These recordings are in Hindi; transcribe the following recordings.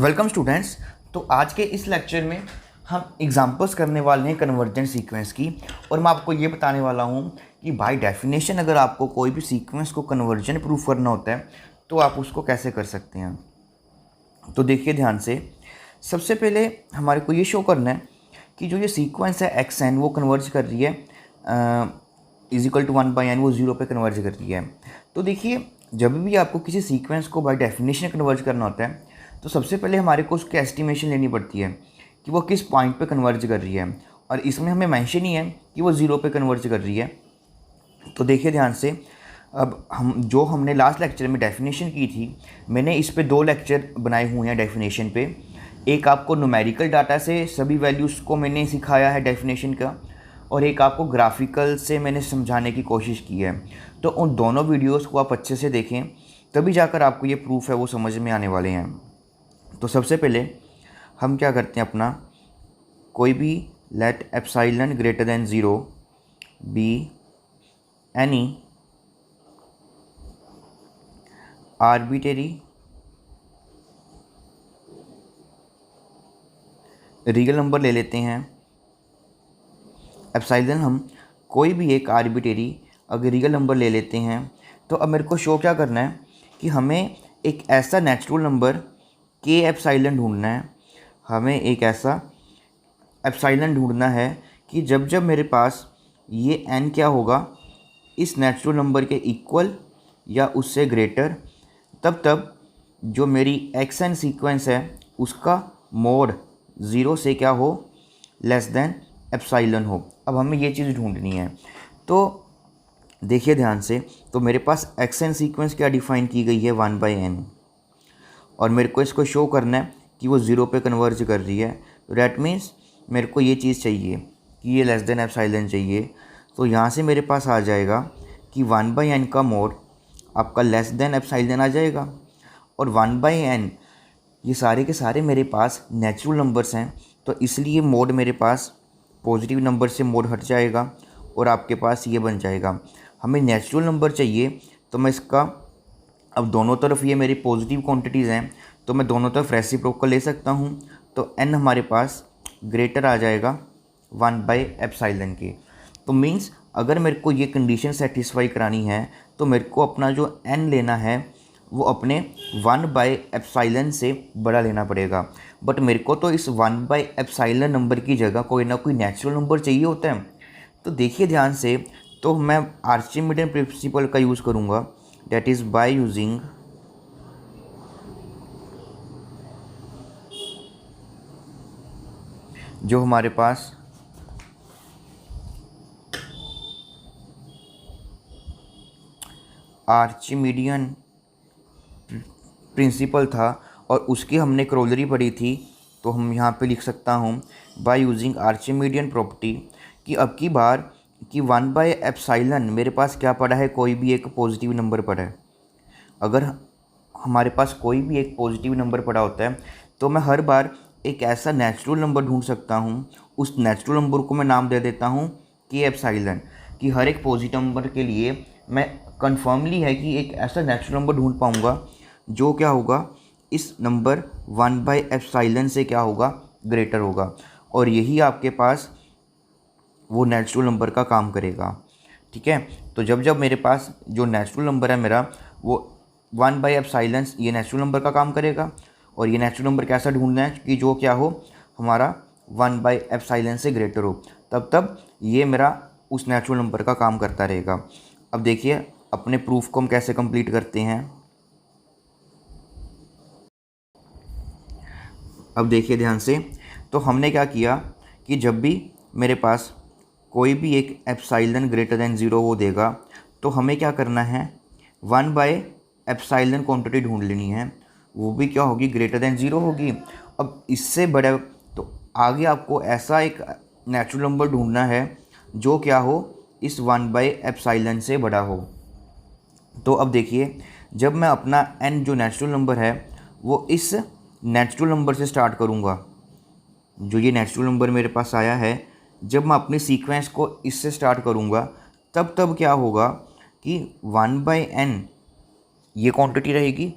Welcome students. तो आज के इस लेक्चर में हम एग्जांपल्स करने वाले हैं कन्वर्जेंट सीक्वेंस की। और मैं आपको ये बताने वाला हूँ कि बाय डेफिनेशन अगर आपको कोई भी सीक्वेंस को कन्वर्जेंट प्रूफ करना होता है तो आप उसको कैसे कर सकते हैं। तो देखिए ध्यान से, सबसे पहले हमारे को ये शो करना है कि जो ये सीक्वेंस है एक्स एन वो कन्वर्ज कर रही है इजिकल टू 1/n, वो 0 पे कन्वर्ज कर रही है। तो देखिए, जब भी आपको किसी सीक्वेंस को बाय डेफिनेशन कन्वर्ज करना होता है तो सबसे पहले हमारे को उसकी एस्टिमेशन लेनी पड़ती है कि वो किस पॉइंट पे कन्वर्ज कर रही है, और इसमें हमें मेंशन ही है कि वो 0 पे कन्वर्ज कर रही है। तो देखिए ध्यान से, अब हमने लास्ट लेक्चर में डेफिनेशन की थी, मैंने इस पे 2 लेक्चर बनाए हुए हैं डेफिनेशन पे। एक आपको न्यूमेरिकल डाटा से सभी वैल्यूज़ को मैंने सिखाया है डेफिनेशन का, और एक आपको ग्राफिकल से मैंने समझाने की कोशिश की है। तो उन दोनों वीडियोस को आप अच्छे से देखें, तभी जाकर आपको ये प्रूफ है वो समझ में आने वाले हैं। तो सबसे पहले हम क्या करते हैं, अपना कोई भी let epsilon greater than 0 be any arbitrary real number ले लेते हैं। एप्सिलॉन हम कोई भी एक आर्बिट्रेरी अगर रियल नंबर ले लेते हैं, तो अब मेरे को शो क्या करना है कि हमें एक ऐसा नेचुरल नंबर के एप्सिलॉन ढूंढना है। हमें एक ऐसा एप्सिलॉन ढूंढना है कि जब जब मेरे पास ये n क्या होगा इस नेचुरल नंबर के इक्वल या उससे ग्रेटर, तब तब जो मेरी एक्स एन सीक्वेंस है उसका मोड 0 से क्या हो, लेस देन एप्सिलॉन हो। अब हमें ये चीज़ ढूंढनी है। तो देखिए ध्यान से, तो मेरे पास एक्स एन सीक्वेंस क्या डिफ़ाइन की गई है 1/n, और मेरे को इसको शो करना है कि वो 0 पे कन्वर्ज कर रही है। तो डैट मीन्स मेरे को ये चीज़ चाहिए कि ये लेस देन एप्सिलॉन चाहिए। तो यहाँ से मेरे पास आ जाएगा कि 1/n का मोड आपका लेस देन एप्सिलॉन आ जाएगा, और 1/n ये सारे के सारे मेरे पास नेचुरल नंबर्स हैं, तो इसलिए मोड मेरे पास पॉजिटिव नंबर से मोड हट जाएगा और आपके पास ये बन जाएगा। हमें नेचुरल नंबर चाहिए, तो मैं इसका अब दोनों तरफ ये मेरी पॉजिटिव क्वांटिटीज़ हैं तो मैं दोनों तरफ रेसिप्रोकल ले सकता हूँ। तो n हमारे पास ग्रेटर आ जाएगा 1/एप्सिलॉन के। तो मीन्स अगर मेरे को ये कंडीशन सेटिस्फाई करानी है तो मेरे को अपना जो n लेना है वो अपने 1/एप्सिलॉन से बड़ा लेना पड़ेगा। बट मेरे को तो इस 1/एप्सिलॉन नंबर की जगह कोई ना कोई नेचुरल नंबर चाहिए होता है। तो देखिए ध्यान से, तो मैं आर्चिमिडियन प्रिंसिपल का यूज़ करूँगा, that is by using जो हमारे पास आर्चिमिडियन प्रिंसिपल था और उसकी हमने क्रोलरी पढ़ी थी, तो हम यहाँ पे लिख सकता हूँ बाय यूजिंग आर्चिमिडियन प्रॉपर्टी कि अब की बार कि 1/एप्सिलॉन मेरे पास क्या पड़ा है, कोई भी एक पॉजिटिव नंबर पड़ा है। अगर हमारे पास कोई भी एक पॉजिटिव नंबर पड़ा होता है तो मैं हर बार एक ऐसा नेचुरल नंबर ढूंढ सकता हूँ। उस नेचुरल नंबर को मैं नाम दे देता हूँ के एप्सिलॉन, कि हर एक पॉजिटिव नंबर के लिए मैं कन्फर्मली है कि एक ऐसा नेचुरल नंबर ढूंढ पाऊँगा जो क्या होगा, इस नंबर 1/एप्सिलॉन से क्या होगा, ग्रेटर होगा। और यही आपके पास वो नेचुरल नंबर का काम करेगा। ठीक है, तो जब जब मेरे पास जो नेचुरल नंबर है मेरा वो 1/एप्सिलॉन ये नेचुरल नंबर का काम करेगा, और ये नेचुरल नंबर कैसा ढूंढना है कि जो क्या हो, हमारा 1/एप्सिलॉन से ग्रेटर हो, तब तब ये मेरा उस नेचुरल नंबर का काम करता रहेगा। अब देखिए अपने प्रूफ को हम कैसे कंप्लीट करते हैं। अब देखिए ध्यान से, तो हमने क्या किया कि जब भी मेरे पास कोई भी एक एप्सिलॉन ग्रेटर देन 0 वो देगा, तो हमें क्या करना है, 1/एप्सिलॉन क्वांटिटी ढूंढ लेनी है, वो भी क्या होगी, ग्रेटर देन 0 होगी। अब इससे बड़ा, तो आगे आपको ऐसा एक नेचुरल नंबर ढूंढना है जो क्या हो, इस 1/एप्सिलॉन से बड़ा हो। तो अब देखिए, जब मैं अपना n जो नेचुरल नंबर है वो इस नेचुरल नंबर से स्टार्ट करूँगा, जो ये नेचुरल नंबर मेरे पास आया है, जब मैं अपने सीक्वेंस को इससे स्टार्ट करूँगा तब तब क्या होगा कि 1/n ये क्वांटिटी रहेगी,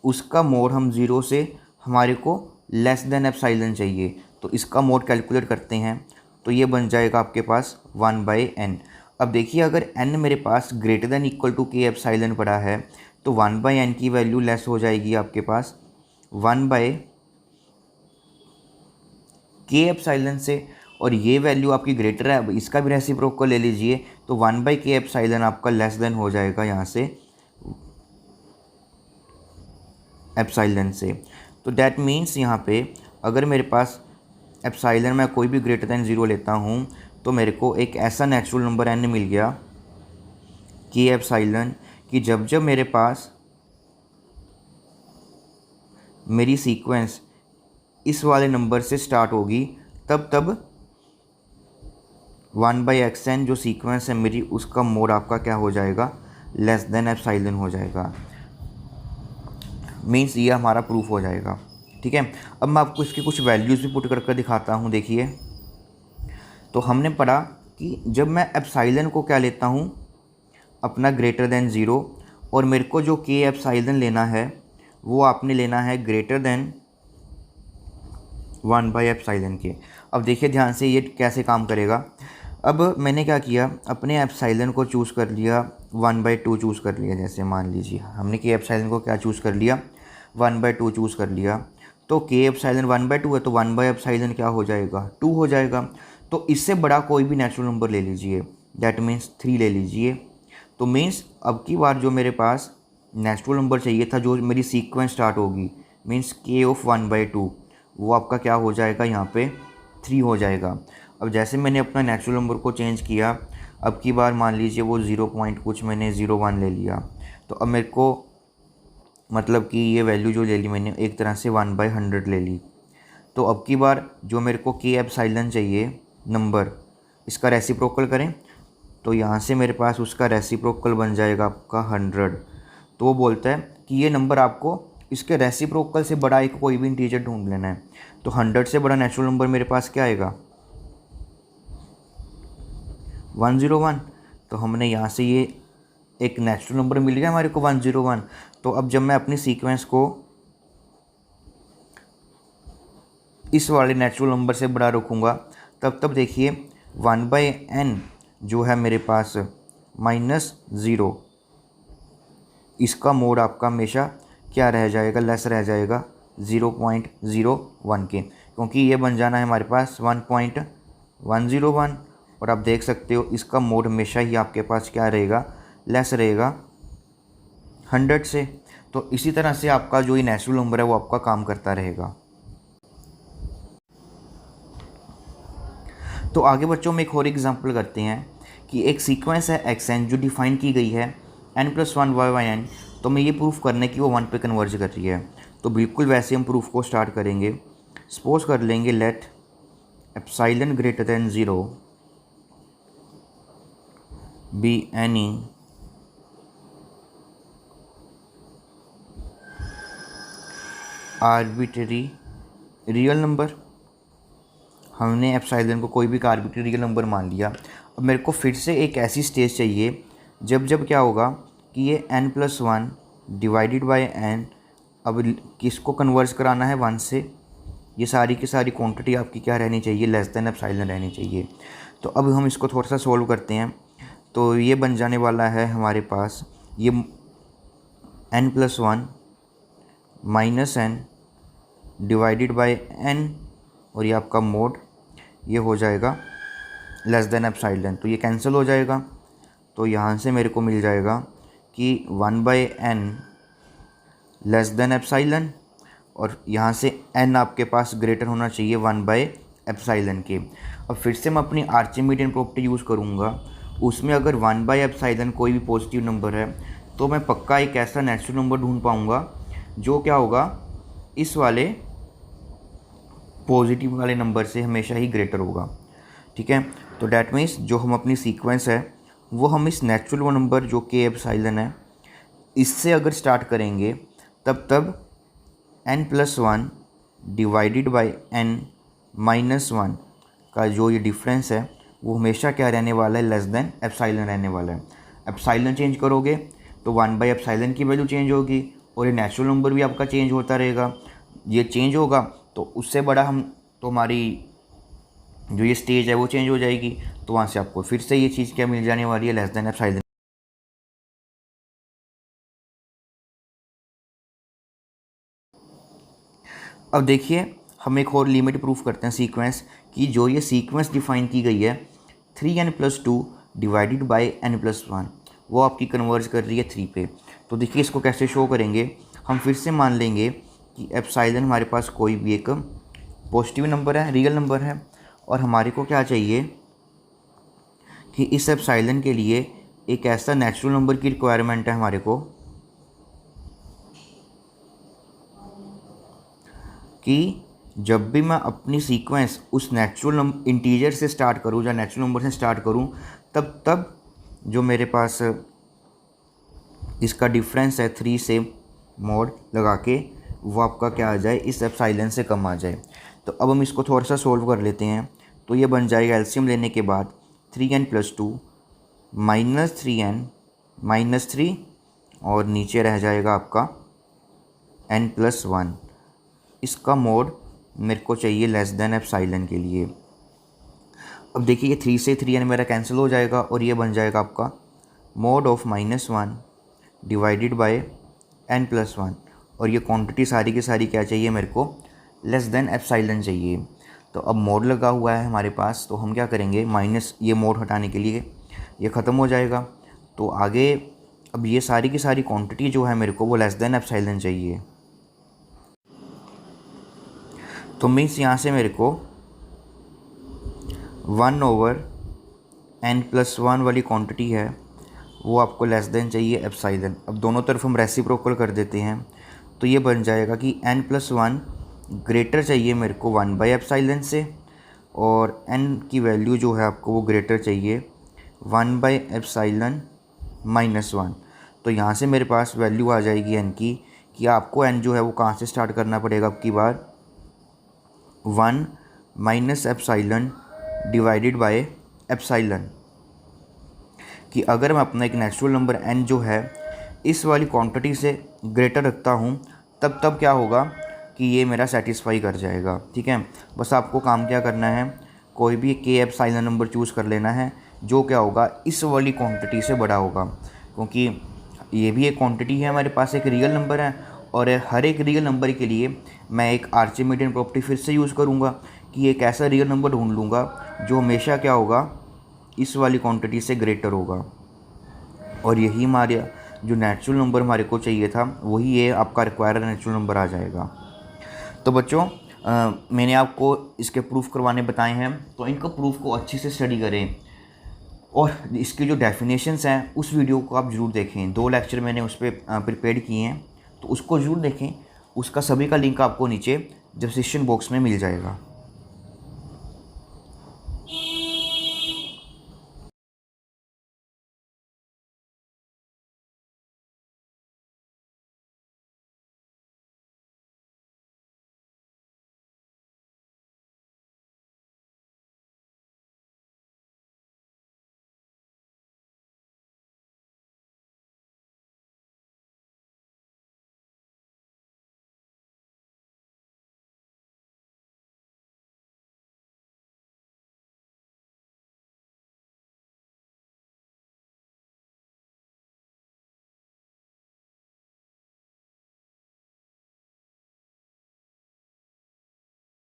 उसका मोड हम 0 से हमारे को लेस देन एप्साइलन चाहिए। तो इसका मोड कैलकुलेट करते हैं, तो ये बन जाएगा आपके पास 1/n। अब देखिए अगर n मेरे पास ग्रेटर देन इक्वल टू के एप्साइलन पड़ा है तो 1/n की वैल्यू लेस हो जाएगी आपके पास 1/k एप्साइलन से, और ये वैल्यू आपकी ग्रेटर है। अब इसका भी रेसिप्रोकल ले लीजिए, तो 1/k एप्साइलन आपका लेस देन हो जाएगा यहाँ से एप्साइलन से। तो डैट मीन्स यहाँ पे अगर मेरे पास एप्साइलन मैं कोई भी ग्रेटर देन 0 लेता हूँ तो मेरे को एक ऐसा नेचुरल नंबर n मिल गया k एप्साइलन कि जब जब मेरे पास मेरी सीक्वेंस इस वाले नंबर से स्टार्ट होगी तब तब 1/xn जो सीक्वेंस है मेरी उसका मोड आपका क्या हो जाएगा, लेस देन एप्साइलन हो जाएगा। मीन्स ये हमारा प्रूफ हो जाएगा। ठीक है, अब मैं आपको इसकी कुछ वैल्यूज़ भी पुट करके दिखाता हूँ। देखिए, तो हमने पढ़ा कि जब मैं एप्साइलन को क्या लेता हूँ अपना ग्रेटर देन 0, और मेरे को जो के एप्साइलन लेना है वो आपने लेना है ग्रेटर देन 1/एप्साइलन के। अब देखिए ध्यान से ये कैसे काम करेगा। अब मैंने क्या किया, अपने एप्साइलन को चूज़ कर लिया 1/2 चूज़ कर लिया। जैसे मान लीजिए हमने के एप्साइलन को क्या चूज़ कर लिया, 1/2 चूज़ कर लिया। तो के एप्साइलन 1/2 है तो 1/एप्साइलन क्या हो जाएगा, 2 हो जाएगा। तो इससे बड़ा कोई भी नेचुरल नंबर ले लीजिए, दैट मीन्स 3 ले लीजिए। तो मीन्स अब की बार जो मेरे पास नेचुरल नंबर चाहिए था, जो मेरी सीक्वेंस स्टार्ट होगी, मीन्स के ऑफ 1/2, वो आपका क्या हो जाएगा, यहाँ पे 3 हो जाएगा। अब जैसे मैंने अपना नेचुरल नंबर को चेंज किया, अब की बार मान लीजिए वो 0 पॉइंट कुछ मैंने 0.1 ले लिया, तो अब मेरे को मतलब कि ये वैल्यू जो ले ली मैंने एक तरह से 1/100 ले ली। तो अब की बार जो मेरे को के एप्साइलन चाहिए नंबर, इसका रेसिप्रोकल करें तो यहाँ से मेरे पास उसका रेसिप्रोकल बन जाएगा आपका 100। तो वो बोलता है कि ये नंबर आपको इसके रेसिप्रोकल से बड़ा एक कोई भी इंटीजर ढूंढ लेना है। तो 100 से बड़ा नेचुरल नंबर मेरे पास क्या आएगा, 101। तो हमने यहाँ से ये एक नेचुरल नंबर मिल गया हमारे को 101। तो अब जब मैं अपनी सीक्वेंस को इस वाले नेचुरल नंबर से बड़ा रखूँगा तब देखिए 1/n जो है मेरे पास -0, इसका मोड आपका हमेशा क्या रह जाएगा, लेस रह जाएगा 0.01 के, क्योंकि ये बन जाना है हमारे पास 1.101। और आप देख सकते हो इसका मोड हमेशा ही आपके पास क्या रहेगा, लेस रहेगा 100 से। तो इसी तरह से आपका जो ये नेचुरल नंबर है वो आपका काम करता रहेगा। तो आगे बच्चों में एक और एग्जांपल करते हैं कि एक सीक्वेंस है xn जो डिफाइन की गई है n+1/n। तो मैं ये प्रूफ करने की वो 1 पे कन्वर्ज कर रही है। तो बिल्कुल वैसे हम प्रूफ को स्टार्ट करेंगे। सपोज कर लेंगे let epsilon greater than 0 be any arbitrary real number. हमने एप्साइलन को कोई भी आर्बिट्रेरी रियल नंबर मान लिया। अब मेरे को फिर से एक ऐसी स्टेज चाहिए जब क्या होगा कि ये n+1 डिवाइडेड बाय n, अब किसको कन्वर्ज कराना है 1 से, ये सारी की सारी क्वांटिटी आपकी क्या रहनी चाहिए, लेस देन एप्साइलन रहनी चाहिए। तो अब हम इसको थोड़ा सा सोल्व करते हैं। तो ये बन जाने वाला है हमारे पास ये n+1 -n divided by n, और ये आपका मोड ये हो जाएगा लेस देन एप्साइलन। तो ये कैंसिल हो जाएगा। तो यहाँ से मेरे को मिल जाएगा कि 1/n लेस देन एप्साइलन, और यहाँ से n आपके पास ग्रेटर होना चाहिए 1/एप्साइलन के। अब फिर से मैं अपनी आर्चिमीडियन प्रॉपर्टी यूज़ करूँगा। उसमें अगर 1/एप्साइलन कोई भी पॉजिटिव नंबर है तो मैं पक्का एक ऐसा नेचुरल नंबर ढूंढ पाऊँगा जो क्या होगा, इस वाले पॉजिटिव वाले नंबर से हमेशा ही ग्रेटर होगा। ठीक है, तो डैट मीन्स जो हम अपनी सीक्वेंस है वो हम इस नेचुरल नंबर जो के एप्साइलन है इससे अगर स्टार्ट करेंगे तब n+1 डिवाइडेड बाय n-1 का जो ये डिफरेंस है वो हमेशा क्या रहने वाला है, लेस देन एप्साइलन रहने वाला है। एप्साइलन चेंज करोगे तो 1/एप्साइलन की वैल्यू चेंज होगी, और ये नेचुरल नंबर भी आपका चेंज होता रहेगा। ये चेंज होगा तो उससे बड़ा तो हमारी जो ये स्टेज है वो चेंज हो जाएगी, तो वहाँ से आपको फिर से ये चीज़ क्या मिल जाने वाली है, लेस देन एप्सिलॉन। अब देखिए हम एक और लिमिट प्रूफ करते हैं सीक्वेंस की। जो ये सीक्वेंस डिफाइन की गई है 3n+2 डिवाइडेड बाई n+1, वो आपकी कन्वर्ज कर रही है 3 पे। तो देखिए इसको कैसे शो करेंगे, हम फिर से मान लेंगे कि एप्सिलॉन हमारे पास कोई भी एक पॉजिटिव नंबर है, रियल नंबर है, और हमारे को क्या चाहिए कि इस एप्सिलॉन के लिए एक ऐसा नेचुरल नंबर की रिक्वायरमेंट है हमारे को कि जब भी मैं अपनी सीक्वेंस उस नेचुरल इंटीजर से स्टार्ट करूँ या नेचुरल नंबर से स्टार्ट करूँ, तब जो मेरे पास इसका डिफरेंस है 3 से मॉड लगा के, वो आपका क्या आ जाए, इस एप्सिलॉन से कम आ जाए। तो अब हम इसको थोड़ा सा सोल्व कर लेते हैं। तो ये बन जाएगा एलसीएम लेने के बाद 3n+2 -3n-3 और नीचे रह जाएगा आपका n+1। इसका मोड मेरे को चाहिए लेस देन एप्सिलॉन के लिए। अब देखिए ये 3 से 3n मेरा कैंसिल हो जाएगा और ये बन जाएगा आपका mode of -1 divided by n+1, और ये क्वांटिटी सारी की सारी क्या चाहिए मेरे को, लेस देन एप्सिलॉन चाहिए। तो अब मोड लगा हुआ है हमारे पास, तो हम क्या करेंगे, माइनस ये मोड हटाने के लिए ये ख़त्म हो जाएगा। तो आगे अब ये सारी की सारी क्वांटिटी जो है मेरे को वो लेस देन एप्सिलॉन चाहिए। तो मीन्स यहाँ से मेरे को 1/n+1 वाली क्वांटिटी है वो आपको लेस देन चाहिए एप्सिलॉन। अब दोनों तरफ हम रेसिप्रोकल कर देते हैं, तो ये बन जाएगा कि n+1 ग्रेटर चाहिए मेरे को 1/एप्सिलॉन से, और n की वैल्यू जो है आपको वो ग्रेटर चाहिए 1/एप्सिलॉन -1। तो यहाँ से मेरे पास वैल्यू आ जाएगी n की, कि आपको n जो है वो कहाँ से स्टार्ट करना पड़ेगा अब की बार, 1 - एप्सिलॉन डिवाइडेड बाय एप्सिलॉन। कि अगर मैं अपना एक नेचुरल नंबर n जो है इस वाली क्वांटिटी से ग्रेटर रखता हूँ, तब क्या होगा कि ये मेरा सेटिस्फाई कर जाएगा। ठीक है, बस आपको काम क्या करना है, कोई भी k एप्सिलॉन नंबर चूज़ कर लेना है जो क्या होगा इस वाली क्वांटिटी से बड़ा होगा, क्योंकि ये भी एक क्वांटिटी है हमारे पास, एक रियल नंबर है, और हर एक रियल नंबर के लिए मैं एक आर्चिमीडियन प्रॉपर्टी फिर से यूज़ करूँगा कि एक ऐसा रियल नंबर ढूंढ लूँगा जो हमेशा क्या होगा, इस वाली क्वांटिटी से ग्रेटर होगा। और यही हमारे जो नेचुरल नंबर हमारे को चाहिए था, वही ये आपका रिक्वायर्ड नेचुरल नंबर आ जाएगा। तो बच्चों मैंने आपको इसके प्रूफ करवाने बताए हैं, तो इनका प्रूफ को अच्छे से स्टडी करें, और इसकी जो डेफिनेशंस हैं उस वीडियो को आप ज़रूर देखें। 2 लेक्चर मैंने उस पर प्रिपेयर किए हैं, तो उसको ज़रूर देखें। उसका सभी का लिंक आपको नीचे डिस्क्रिप्शन बॉक्स में मिल जाएगा।